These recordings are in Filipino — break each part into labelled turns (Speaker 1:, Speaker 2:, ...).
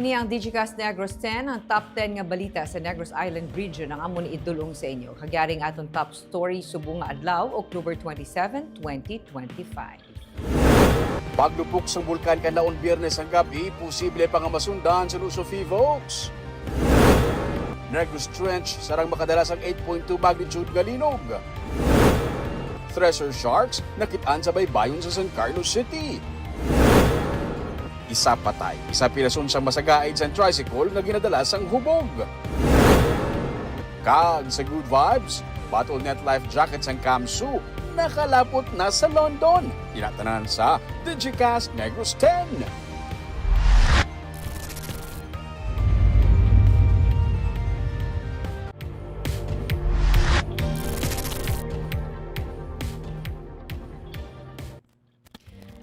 Speaker 1: Ini ang Digicast Negros X, ang top 10 nga balita sa Negros Island region ang amon idulong sa inyo. Kagyaring atong top story subong nga adlaw, October 27, 2025.
Speaker 2: Paglupok sa bulkan Kanlaon Biyernes ang gabi, posible pa nga masundan sa Lusofi, folks. Negros Trench, sarang makadalas ang 8.2 magnitude galinog. Thresher Sharks, nakitaan sa baybayon sa San Carlos City. Isa patay, isa pirason sang masagaid sa Tricycle na ginadala sang hubog. Kag sa good vibes, Battle Net Life Jacket sang Kamsu, nakalapot na sa London. Tinatanan sa Digicast Negros X.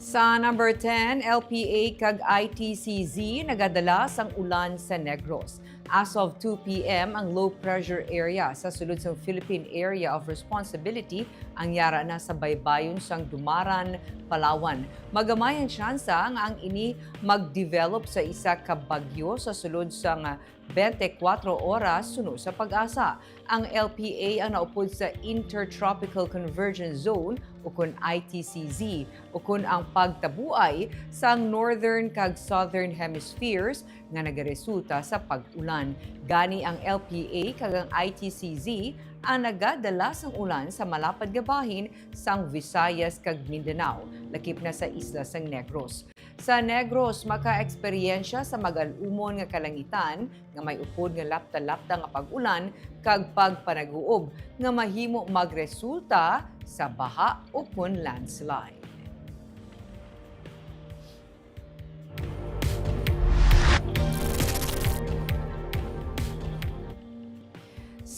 Speaker 1: Sa number 10, LPA kag ITCZ nagadala sang ulan sa Negros. As of 2 p.m., ang low pressure area sa sulod sa Philippine Area of Responsibility ang yara na sa baybayon sang Dumaran, Palawan. Magamay ang tsansa nga ang ini mag-develop sa isa ka bagyo sa sulod sang 24 oras suno sa pag-asa. Ang LPA ang naupod sa Intertropical Convergence Zone o kun ITCZ o kun ang pagtabuay sa Northern kag Southern Hemispheres nga nagaresulta sa pag-ulan. Gani ang LPA kag ang ITCZ ang nagadala sang ulan sa malapad nga bahin sang Visayas kag Mindanao, lakip na sa isla sang Negros. Sa Negros, maka-eksperyensya sa magalumon nga kalangitan nga may upod nga lapta-lapta nga pag-ulan kag pagpanaguob nga mahimo magresulta sa baha o kun landslide.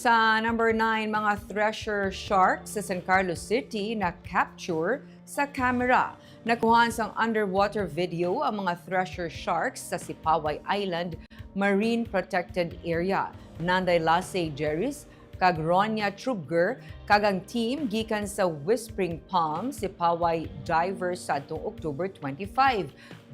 Speaker 1: Sa number 9, mga Thresher sharks sa San Carlos City na capture sa camera. Nakuhaan sang underwater video ang mga Thresher sharks sa Sipalay Island Marine Protected Area. Nanday Lasey Jerry's kag Ronya Trubger kag ang team gikan sa Whispering Palm Sipalay Divers sa October 25.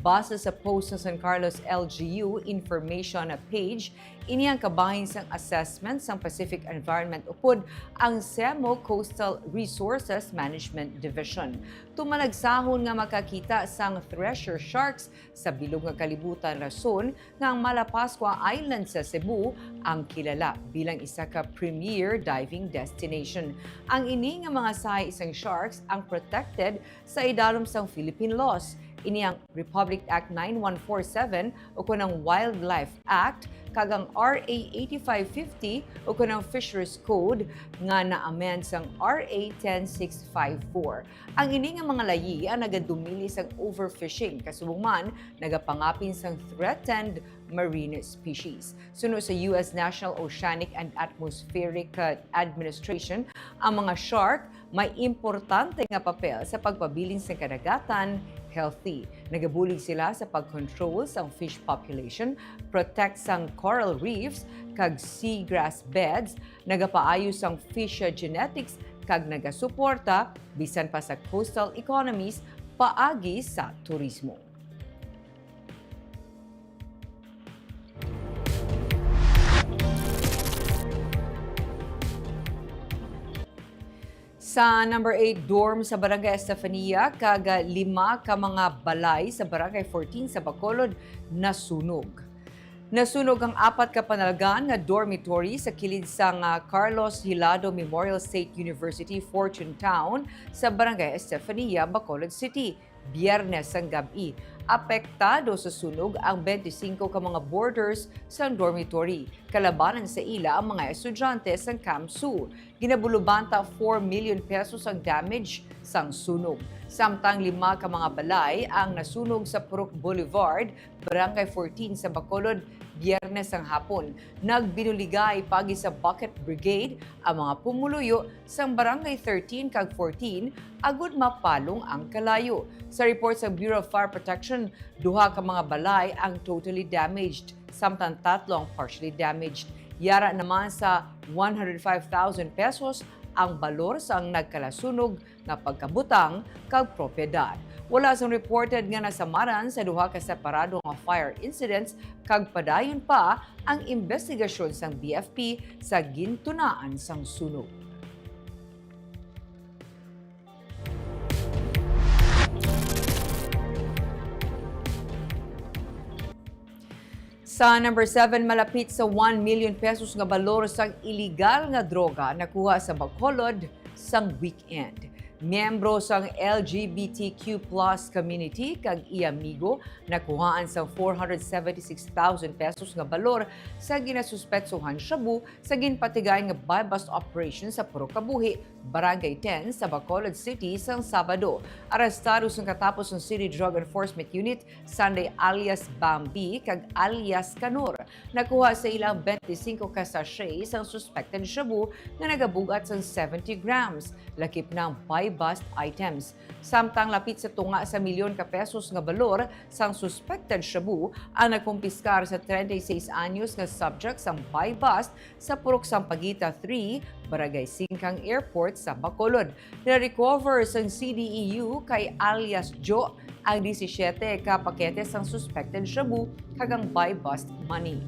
Speaker 1: Base sa post ng San Carlos LGU information page, ini ang kabahin sang assessment sang Pacific Environment upod ang SEMO Coastal Resources Management Division. Tumalagsahon nga makakita sang Thresher sharks sa bilog nga kalibutan rason nga ang Malapascua Island sa Cebu ang kilala bilang isa ka premier diving destination. Ang ini nga mga sahay isang sharks ang protected sa idalom sang Philippine laws. Ini ang Republic Act 9147 o kunang Wildlife Act kag ang RA 8550 o kunang Fisheries Code nga na-amend sang RA 10654. Ang ini nga mga layi ang nagadumili sang overfishing kasubong man nagapangapin sang threatened marine species. Suno sa US National Oceanic and Atmospheric Administration, ang mga shark may importante nga papel sa pagpabilin sa kadagatan healthy. Nagabulig sila sa pag-control sa fish population, protect sang coral reefs kag seagrass beds, nagapaayo sang fish genetics kag nagasuporta bisan pa sa coastal economies paagi sa turismo. Sa number 8, dorm sa Barangay Estefania, kag 5 ka mga balay sa Barangay 14 sa Bacolod nasunog. Nasunog ang 4 ka panalgan nga dormitory sa kilid sang Carlos Hilado Memorial State University Fortune Town sa Barangay Estefania, Bacolod City. Biyernes ang gabi. Apektado sa sunog ang 25 ka mga boarders sa dormitory. Kalabanan sa ila ang mga estudyante sa Kamsu. Ginabulubanta 4 million pesos ang damage sang sunog. Samtang 5 ka mga balay ang nasunog sa Purok Boulevard, Barangay 14 sa Bacolod, Biyernes ang hapon. Nagbinuligay pagi sa Bucket Brigade ang mga pumuluyo sa Barangay 13 kag 14 agud mapalong ang kalayo. Sa report sa Bureau of Fire Protection, 2 ka mga balay ang totally damaged, samtang 3 partially damaged. Yara naman sa 105,000 pesos ang balor sang nagkalasunog nga pagkabutang kag propiedad. Wala sang reported nga nasamaran sa duha ka separado nga fire incidents kag padayon pa ang investigasyon sang BFP sa gintunaan sang sunog. Sa number 7, malapit sa 1 million pesos nga balor sang iligal nga droga nakuha sa Bacolod sang weekend. Miyembro sang LGBTQ+ community kag iyamigo nakuhaan sa 476,000 pesos nga balor sa ginasuspetsuhan shabu sa ginpatigay nga buy-bust operation sa Puro Kabuhi, Barangay 10 sa Bacolod City sang Sabado. Arestado sang katapos ng City Drug Enforcement Unit Sunday alias Bambi kag alias Kanor. Nakuha sa ilang 25 ka sachet sang suspected shabu nga nagabugat sang 70 grams. Lakip ng buy-bust items. Samtang lapit sa tunga sa milyon ka pesos nga balor sang suspected shabu ang nagkumpiskar sa 36 anyos nga subject sang buy-bust sa Purok Sampaguita 3, Barangay Singkang Airport sa Bacolod. Na-recover sang CDEU kay alias Joe ang 17 ka pakete sang suspected shabu kagang buy-bust money.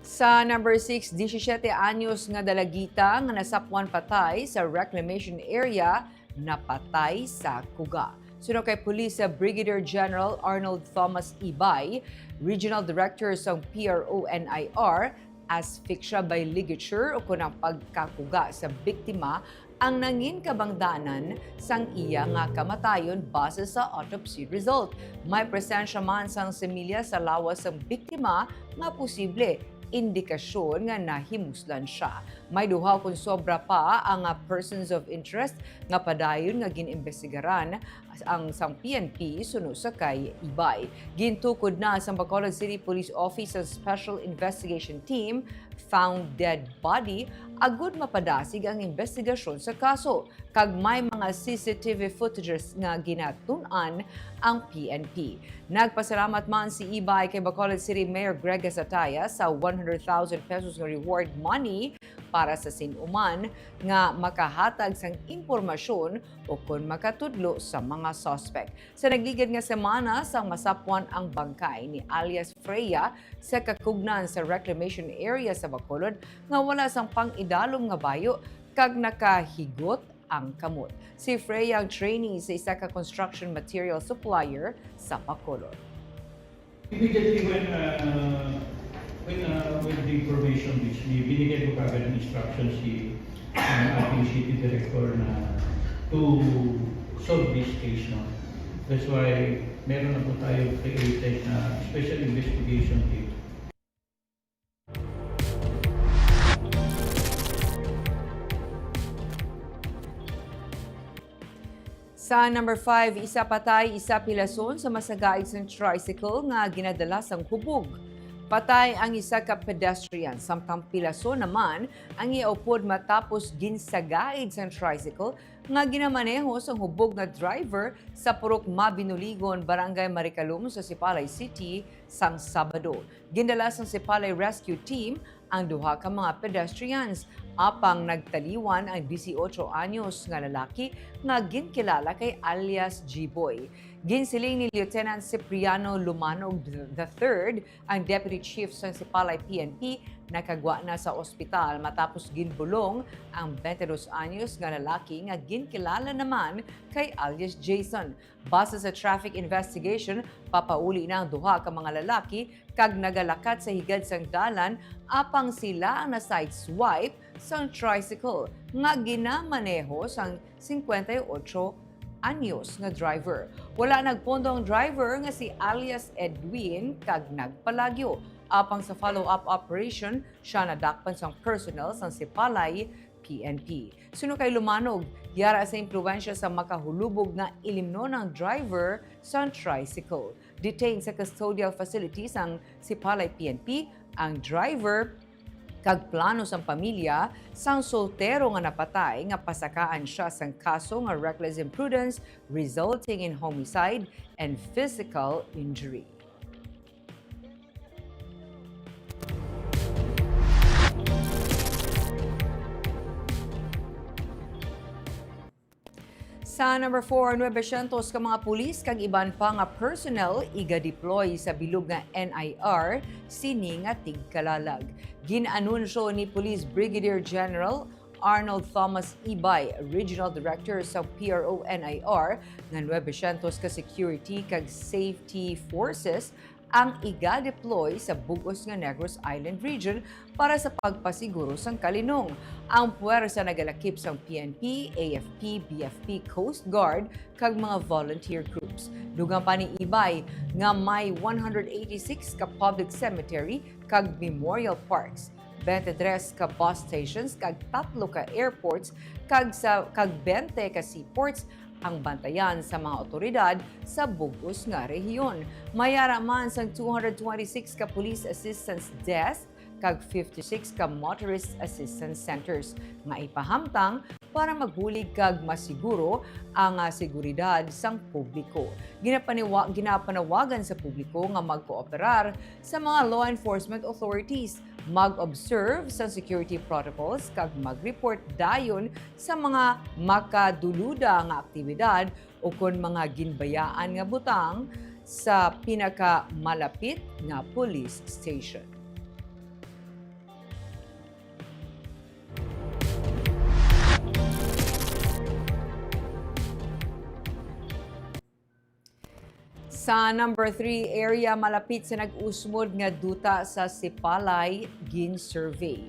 Speaker 1: Sa number 6, 17 anyos nga dalagita nga nasapwan patay sa Reclamation area napatay sa kuga. Suno kay Police Brigadier General Arnold Thomas Ibay, Regional Director sa PRO-NIR, asphyxia by ligature o kunang pagkakuga sa biktima ang nangin kabangdanan sang iya nga kamatayon base sa autopsy result. May presensya man sang semilya sa lawas sang biktima nga posible indikasyon nga nahimuslan siya. May duha kung sobra pa ang persons of interest nga padayon nga ginimbestigaran ang sang PNP suno sa kay Ibay. Gintukod na sa Bacolod City Police Office sa Special Investigation Team found dead body agud mapadasig ang investigasyon sa kaso kag may mga CCTV footages nga ginatun-an ang PNP. Nagpasalamat man si Ibay kay Bacolod City Mayor Greg Sataya sa 100,000 pesos nga reward money para sa sinuman nga makahatag sang impormasyon o kung makatudlo sa mga suspect. Sa nagligid nga semana sang masapwan ang bangkay ni alias Freya sa kakugnan sa Reclamation area sa Bacolod nga wala sang pang-idalom nga bayo kag nakahigot ang kamot. Si Freya ang trainee sa isa ka construction material supplier sa Bacolod.
Speaker 3: Immediately with the information which binigay ko kagad ng instruction si ating city director na to solve this case. No? That's why meron na po tayo created na special investigation team.
Speaker 1: Sa number 5, isa patay, isa pilason sa masagaig sa tricycle nga ginadala sang hubog. Patay ang isa ka pedestrian, samtang pilason naman ang iaupod matapos ginsagaid sa tricycle nga ginamaneho sa hubog na driver sa Purok Mabinuligon, Barangay Maricalum sa Sipalay City sang Sabado. Gindala sa Sipalay Rescue Team ang duha ka mga pedestrians. Apang nagtaliwan ang 18 anyos nga lalaki nga ginkilala kay alias G-Boy. Ginsiling ni Lieutenant Cipriano Lumanog III, ang Deputy Chief sa Sipalay PNP, nakagwa na sa ospital matapos ginbulong ang 22 anyos nga lalaki nga ginkilala naman kay alias Jason. Base sa traffic investigation, papauli na ang duha ka mga lalaki kag nagalakat sa higad sang dalan apang sila ang na-sideswipe sang tricycle nga ginamaneho sang 58 anyos nga driver. Wala nagpondo ang driver nga si alias Edwin kag nagpalagyo. Apang sa follow-up operation, siya nadakpan sang personnel sang Sipalay PNP. Suno kay Lumanog, yara sa impluwensya sa makahulubog nga ilimno ng driver sa tricycle. Detained sa custodial facility sang Sipalay PNP ang driver Kag plano sang pamilya sang soltero nga napatay nga pasakaan siya sang kaso nga reckless imprudence resulting in homicide and physical injury. Sa number 4, 900 ka mga pulis kag iban pa nga personnel iga-deploy sa bilog nga NIR sini nga tigkalalag. Ginanunsyo ni Police Brigadier General Arnold Thomas Ibay, Regional Director sa PRO NIR, nga 900 ka security kag safety forces ang iga-deploy sa bugos nga Negros Island region para sa pagpasiguro sang kalinong. Ang puwersa nagalakip sang PNP, AFP, BFP, Coast Guard kag mga volunteer groups. Dugang pa ni Ibay nga may 186 ka public cemetery kag memorial parks, 23 ka bus stations kag 3 ka airports kag 20 ka seaports ang bantayan sa mga otoridad sa bugos nga rehiyon. Mayara man sang 226 ka police assistance desk kag 56 ka motorist assistance centers nga ipahamtang para magbulig kag masiguro ang seguridad sang publiko. Ginapanawagan sa publiko nga magkooperar sa mga law enforcement authorities, mag-observe sa security protocols kag mag-report dayon sa mga makaduluda nga aktibidad o kon mga ginbayaan nga butang sa pinakamalapit nga police station. Sa number 3 area malapit sa nag-usmod nga duta sa Sipalay gin-survey.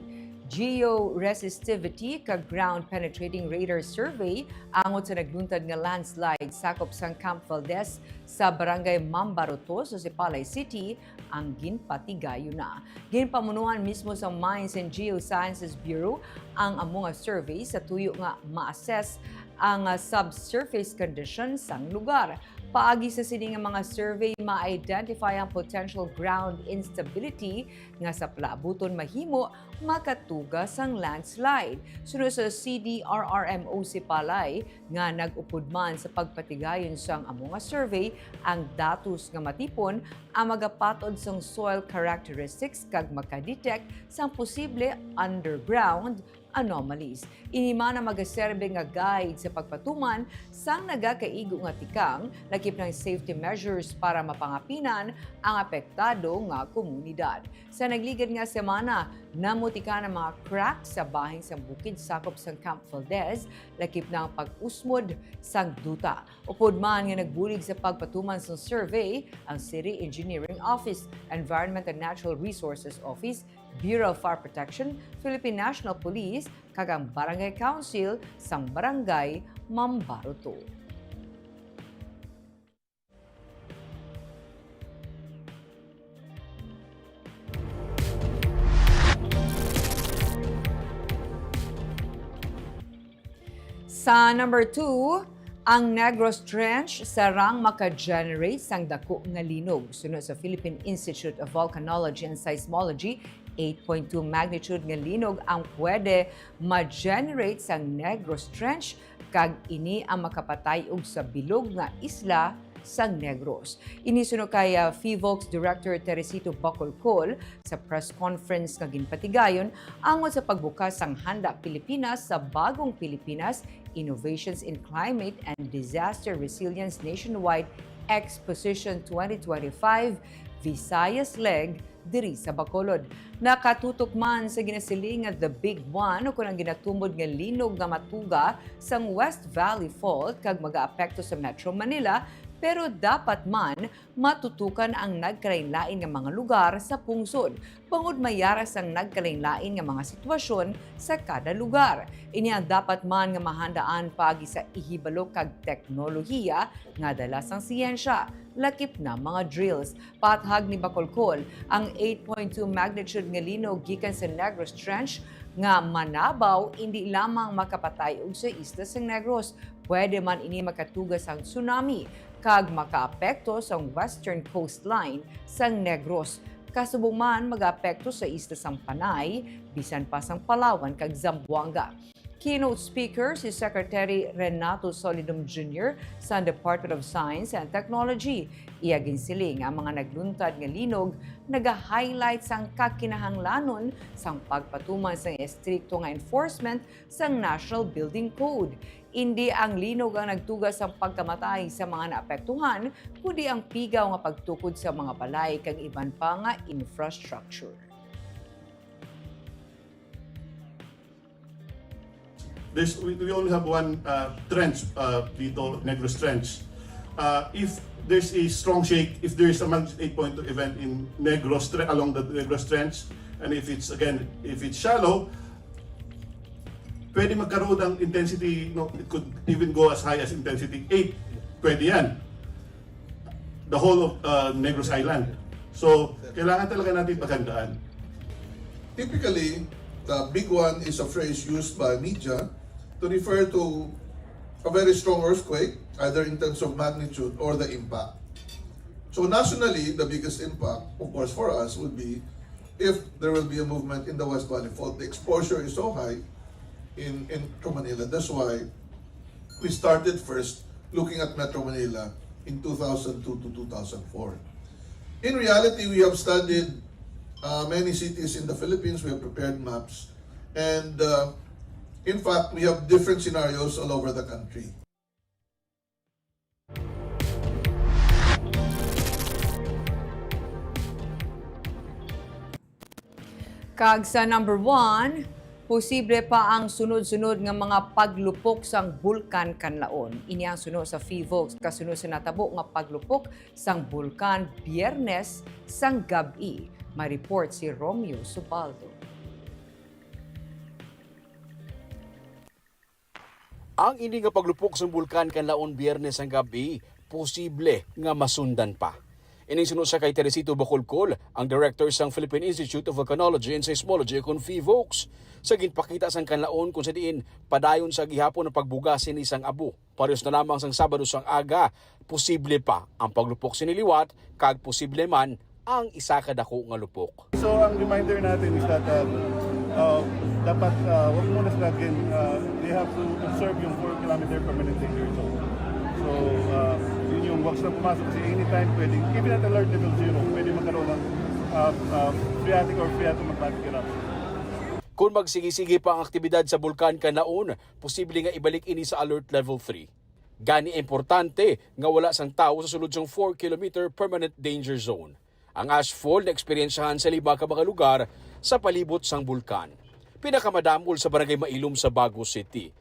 Speaker 1: Geo-resistivity kag ground penetrating radar survey angot sa nagluntad nga landslide sakop sang Camp Valdez sa barangay Mambaroto sa Sipalay City ang ginpatigayo na. Ginpamunuan mismo sa Mines and Geosciences Bureau ang among survey sa tuyo nga ma-assess ang subsurface condition sang lugar. Paagi sa sining nga mga survey, ma-identify ang potential ground instability nga sa palabuton mahimo makatuga sang landslide. Sunod sa CDRRMO Sipalay nga nag-upod man sa pagpatigayon sang among survey, ang datos nga matipon ang magapatod sang soil characteristics kag makadetect sang posible underground anomalies. Inima na magaserbe nga guide sa pagpatuman sang nagakaigo nga tikang lakip ng safety measures para mapangapinan ang apektado nga komunidad. Sa nagligad nga semana, namutika ng mga cracks sa bahing sang bukid sakop sang Camp Valdez lakip ng pag-usmod sang duta. Upod man nga nagbulig sa pagpatuman sang survey ang City Engineering Office, Environment and Natural Resources Office, Bureau of Fire Protection, Philippine National Police, kag ang Barangay Council sang Barangay Mambaroto. Sa number 2, ang Negros Trench sarang maka-generate sang dako nga linog. Sunod sa Philippine Institute of Volcanology and Seismology, 8.2 magnitude nga linog ang pwede ma-generate sang Negros Trench kag ini ang makapatay og sa bilog nga isla sang Negros. Inisunod kay FIVOLCS Director Teresito Bacolod sa press conference nga ginpatigayon angon sa pagbukas sang Handa Pilipinas sa Bagong Pilipinas Innovations in Climate and Disaster Resilience Nationwide Exposition 2025 Visayas Leg diri sa Bacolod. Nakatutok man sa ginasiling nga The Big One o kung ang ginatumod nga linog nga matuga sang West Valley Fault kag mag-aapekto sa Metro Manila, pero dapat man matutukan ang nagkalain-lain nga mga lugar sa pungsod. Pangud mayaras ang nagkalain-lain nga mga sitwasyon sa kada lugar. Ini ang dapat man nga mahandaan paagi sa ihibalo kag teknolohiya nga dala sang siyensya. Lakip na mga drills. Pathag ni Bacolod, ang 8.2 magnitude nga linog gikan sa Negros Trench nga manabaw hindi lamang makapatay og sa isla sang Negros. Pwede man ini makatugas ang tsunami kag makaapekto sa western coastline sang Negros. kasubong man mag-apekto sa isla sang Panay, bisan pa sang Palawan kag Zamboanga. Keynote speaker si Secretary Renato Solidum Jr. sa Department of Science and Technology. Iyagin siling ang mga nagluntad nga linog naga-highlight sang kakinahanglanon sang pagpatuman sang estrikto nga enforcement sang National Building Code. Hindi ang linog ang nagtugas sa pagkamatay sa mga naapektuhan, kundi ang pigaw nga pagtukod sa mga balay kag iban pa nga infrastructure.
Speaker 4: We only have one trench dito, Negros Trench. If there's a strong shake, if there is a magnitude 8.2 event in Negros along the Negros Trench, and if it's shallow, pwede magkaroon ng intensity, it could even go as high as intensity 8. Pwede yan. The whole of Negros Island. So, kailangan talaga natin paghandaan.
Speaker 5: Typically, the big one is a phrase used by media to refer to a very strong earthquake, either in terms of magnitude or the impact. So nationally, the biggest impact, of course, for us would be if there will be a movement in the West Valley Fault. The exposure is so high in Metro Manila. That's why we started first looking at Metro Manila in 2002 to 2004. In reality, we have studied many cities in the Philippines. We have prepared maps, and in fact, we have different scenarios all over the country.
Speaker 1: Kag sa number 1, posible pa ang sunod-sunod nga mga paglupok sang bulkan Kanlaon. Ini ang sunod sa FIVOX, kasunod sa natabo nga paglupok sang bulkan Biyernes sang gabi. May report si Romeo Subaldo.
Speaker 2: Ang ini nga paglupok sa bulkan Kanlaon Biyernes ang gabi, posible nga masundan pa. Ining sunod sa kay Teresito Bacolod, ang director sang Philippine Institute of Volcanology and Seismology kon FIVOX. Sa ginpakita sang Kanlaon kung sa diin padayon sa gihapon ng pagbugasin ni sang abo. Parehas na lamang sang Sabado sang aga, posible pa ang paglupok siniliwat kag posible man ang isa ka dako nga lupok.
Speaker 4: So ang reminder natin is that dapat wag muna sila again, they have to observe yung 4 kilometer permanent danger zone. So yun yung wag sila pumasok kasi anytime pwedeng, even at alert level 0, pwede magkaroon ng phreatic or phreatomagmatic eruption.
Speaker 2: Kung magsigi-sige pa ang aktibidad sa bulkan Kanlaon, posible nga ibalik ini sa alert level 3. Gani importante nga wala sang tao sa sulod sang 4 kilometer permanent danger zone. Ang ashfall na eksperyensyahan sa 5 ka mga lugar sa palibot sang bulkan. Pinakamadamol sa barangay Mailom sa Bago City.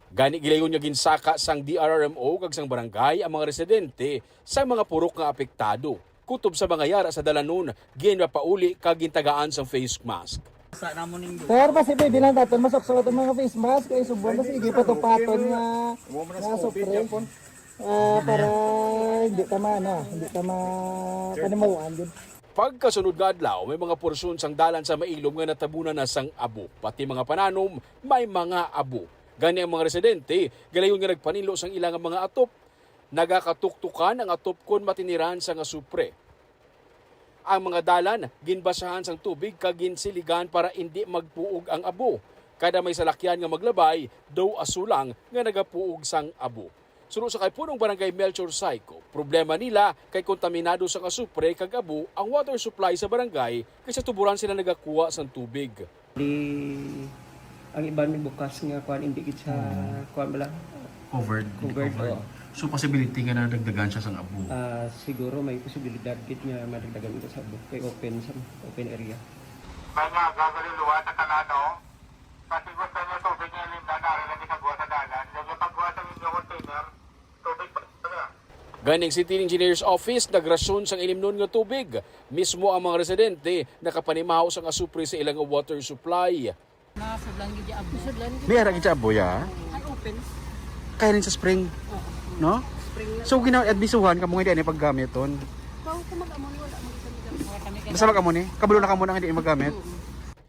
Speaker 2: Gani gilayon niya ginsaka sang DRRMO kag sang barangay ang mga residente sa mga purok nga apektado. Kutob sa mga yara sa dalanon, ginmapauli kag gintagaan sang face mask.
Speaker 6: Pero kasi pwede lang natin masok sa mga face mask kay subuan kasi hindi pa to paton nga supre. Para hindi tama panimuan din.
Speaker 2: Pagkasunod nga adlaw, may mga porsyon sang dalan sa Mailom nga natabunan na sang abo. Pati mga pananom, may mga abo. Gani ang mga residente, galayon nga nagpanilo sang ilang mga atop. Nagakatuktukan ang atop kon matiniran sa nga supre. Ang mga dalan, ginbasahan sang tubig kag ginsiligan para hindi magpuog ang abo. Kada may salakyan nga maglabay, daw asulang nga nagapuog sang abo. Sunod sa kay punong barangay Melchor Psycho, problema nila kay kontaminado sa kasupre kag abo ang water supply sa barangay kaysa tuburan sila nagakuha sang tubig.
Speaker 7: Ang iban may bukas nga kuan hindi gid sa kuan bala
Speaker 8: covered. So possibility nga na dagdagan siya sang abo.
Speaker 7: Siguro may posibilidad gid nga madagdagan ito sa abo kay open area.
Speaker 9: Mga gagaluluwa sa kanano, kasi gusto niya tubig niya linda na rin sa guwa sa dalan. Yung pagguwa sa inyong container, tubig pa na.
Speaker 2: Ganing City Engineer's Office nagrasyon sang inimnon nga tubig. Mismo ang mga residente nakapanimahaw sang asupre sa ilang water supply.
Speaker 10: Nasudlan gid abo.
Speaker 8: May ara gid abo ya.
Speaker 10: Ay open.
Speaker 8: Kaya rin sa spring, no? So gina-advisuhan kamo nga di ani paggamit ton.
Speaker 10: Pao ko mag-amo ni wala mo kami.
Speaker 8: Basta mag-amo ni, kabalo na kamo na hindi magamit.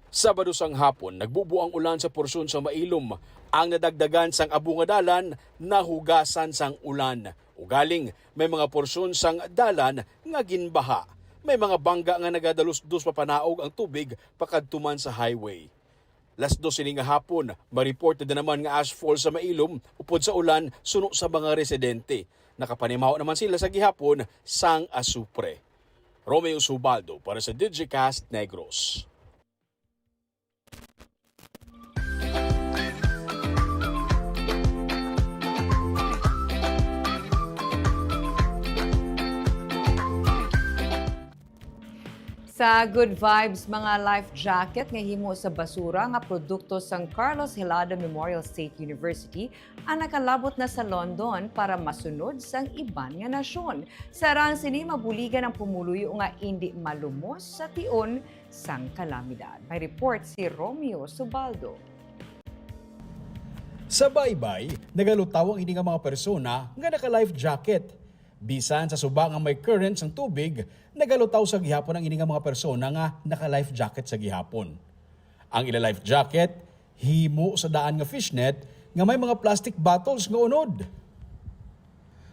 Speaker 2: Sabado sang hapon, nagbubuang ulan sa porsyon sa Mailom. Ang nadagdagan sang abo nga dalan, nahugasan sang ulan. Ugaling, may mga porsyon sang dalan nga ginbaha. may mga bangga nga nagadalus-dus papanaog ang tubig pakadtuman sa highway. Las 12 nga hapon, ma-report na naman nga ashfall sa mailom upod sa ulan suno sa mga residente. Nakapanimaw naman sila sa gihapon sang asupre. Romeo Subaldo para sa Digicast Negros.
Speaker 1: Sa Good Vibes, mga life jacket nga himo sa basura nga produkto sang Carlos Hilada Memorial State University ang nakalabot na sa London para masunod sang iban nga nasyon. Sarang sini mabuligan ang pumuluyo nga hindi malumos sa tion sang kalamidad. May report si Romeo Subaldo.
Speaker 2: Sa baybay, nagalutaw ang ini nga mga persona nga naka-life jacket. Bisan sa subang ang may currents ang tubig, nagalutaw sa gihapon ang ini nga mga persona nga naka-life jacket sa gihapon. Ang ila life jacket, himo sa daan nga fishnet nga may mga plastic bottles nga unod.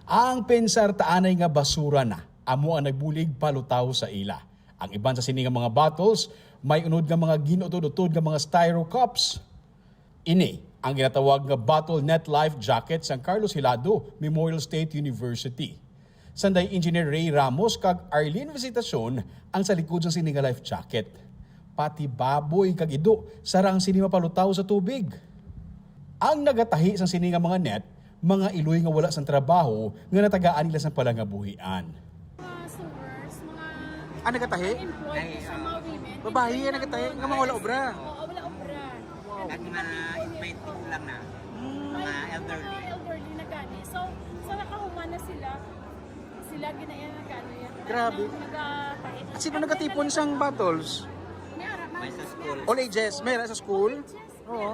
Speaker 2: Ang pensar taanay nga basura na, amo ang nagbulig palutaw sa ila. Ang iban sa sini nga mga bottles, may unod nga mga ginutod-utod nga mga styro cups. Ini ang ginatawag nga bottle net life jacket sa Carlos Hilado Memorial State University. Sanday Engineer Ray Ramos kag Arlene Visitacion ang sa likod ng sini nga life jacket. Pati baboy kag ido sarang sini mapalutaw sa tubig. Ang nagatahi sa sini nga mga net, mga iloy nga wala sa trabaho nga natagaan nila sa palangabuhian.
Speaker 10: Mga sewers, mga
Speaker 8: Nagatahi?
Speaker 10: employed sa mga women.
Speaker 8: Babae yan nagatahi, nga mga wala obra.
Speaker 10: Oo, wala obra.
Speaker 11: At mga inviting lang na, mga elderly.
Speaker 10: Mga elderly na gani. So nakahuman na sila ginayan na gani yan.
Speaker 8: Grabe.
Speaker 10: Nagatahi.
Speaker 8: At sino nagatipon sang bottles?
Speaker 11: May sa school.
Speaker 8: All ages, may sa school? Oo.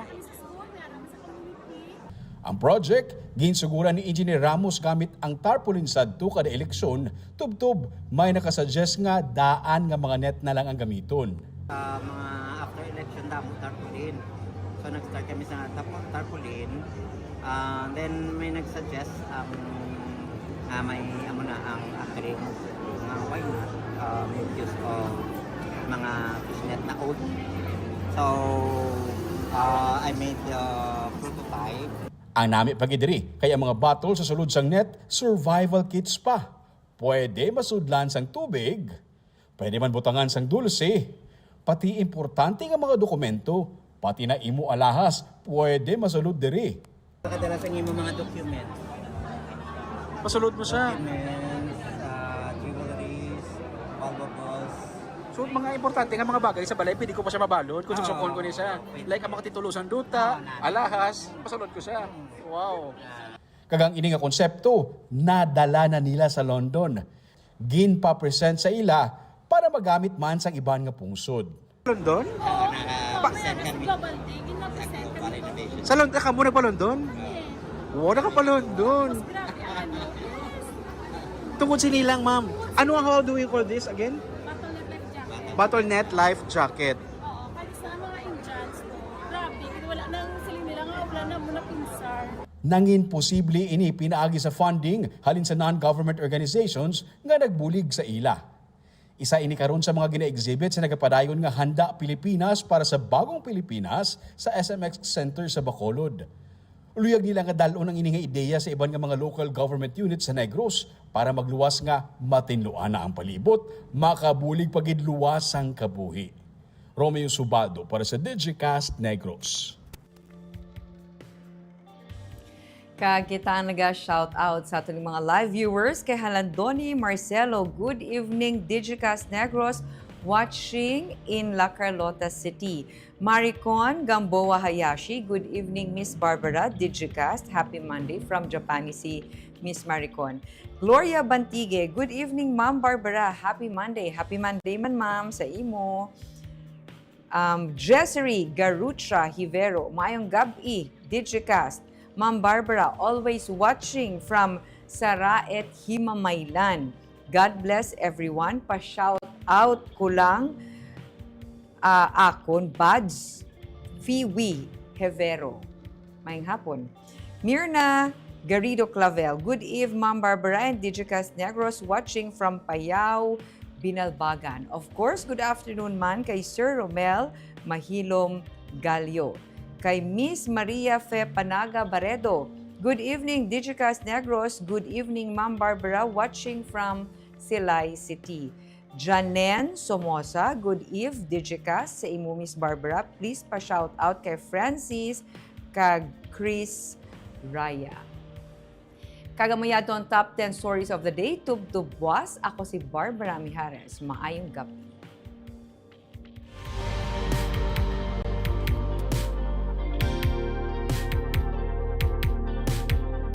Speaker 2: Ang project, ginsuguran ni Engineer Ramos gamit ang tarpaulin sadto kada eleksyon, tubtob may nakasuggest nga daan nga mga net na lang ang gamiton.
Speaker 11: Mga after election damo tarpaulin. So nag-start kami sa tarpaulin. Then may nag-suggest may ang acrylic why not make use of mga fishnet na old. So I made the prototype.
Speaker 2: Ang nami pagidiri, kaya mga bottle sa sulod sang net, survival kits pa. Pwede masudlan sang tubig, pwede man butangan sang dulce, pati importante nga mga dokumento, pati na imo alahas, pwede masulod diri.
Speaker 11: Kadalasan yung mga documents.
Speaker 8: Pasulod mo siya.
Speaker 11: Documents, jewelries, valuables.
Speaker 8: So mga importante nga mga bagay sa balay, pwede ko pa siya mabalod kung susukon ko niya siya. Like ang mga titulusan duta, alahas, pasulod ko siya. Wow. Kagang ini nga konsepto, nadala na nila sa London. Ginpa-present sa ila para magamit man sa iban nga pungsod. London?
Speaker 11: Naka-present kami
Speaker 10: Global Day, ginapresent
Speaker 11: sa
Speaker 10: kami.
Speaker 11: renovation.
Speaker 8: Sa London ka muna pa London? Wow, naka pa London.
Speaker 10: Grabe, ano?
Speaker 8: Tungkol sinilang, ma'am. Ano ang how do we call this again?
Speaker 10: Battle net life
Speaker 8: Battle.net life jacket.
Speaker 10: jacket. Oo, kahit sa mga Indians, no? Grabe, wala nang siling nila nga, wala na muna pinsar.
Speaker 2: Nangin posible ini pinaagi sa funding halin sa non-government organizations nga nagbulig sa ila. Isa ini karon sa mga gina-exhibit sa nagapadayon nga Handa Pilipinas para sa Bagong Pilipinas sa SMX Center sa Bacolod. Luyag nila nga dalon ang ini nga ideya sa iban nga mga local government units sa Negros para magluwas nga matinluan na ang palibot, makabulig pagid luwas ang kabuhi. Romeo Subaldo para sa Digicast Negros.
Speaker 1: Kita naga-shout out sa ating mga live viewers kay Halandoni Marcelo. Good evening, Digicast Negros, watching in La Carlota City. Maricon Gamboa Hayashi, good evening, Miss Barbara, Digicast. Happy Monday from Japanese, Miss Maricon. Gloria Bantige, good evening, Ma'am Barbara. Happy Monday. Happy Monday man, ma'am, sa imo. Jessery Garucha Hivero, mayong gabi, Digicast. Ma'am Barbara, always watching from Saraet, Himamaylan. God bless everyone. Pa-shout out ko lang akon, Bads Fiwi Hevero. Maying hapon. Mirna Garrido Clavel. Good eve, Ma'am Barbara and Digicast Negros watching from Payao, Binalbagan. Of course, good afternoon man kay Sir Romel Mahilom Galyo. Kay Miss Maria Fe Panaga Baredo. Good evening, Digicast Negros. Good evening, Ma'am Barbara, watching from Sipalay City. Janen Somoza, good eve, Digicast, sa imo Miss Barbara. Please pa-shout out kay Francis, kag Chris Raya. Kagamayadon top 10 stories of the day, tubtub was. Ako si Barbara Mijares. Maayong gabi.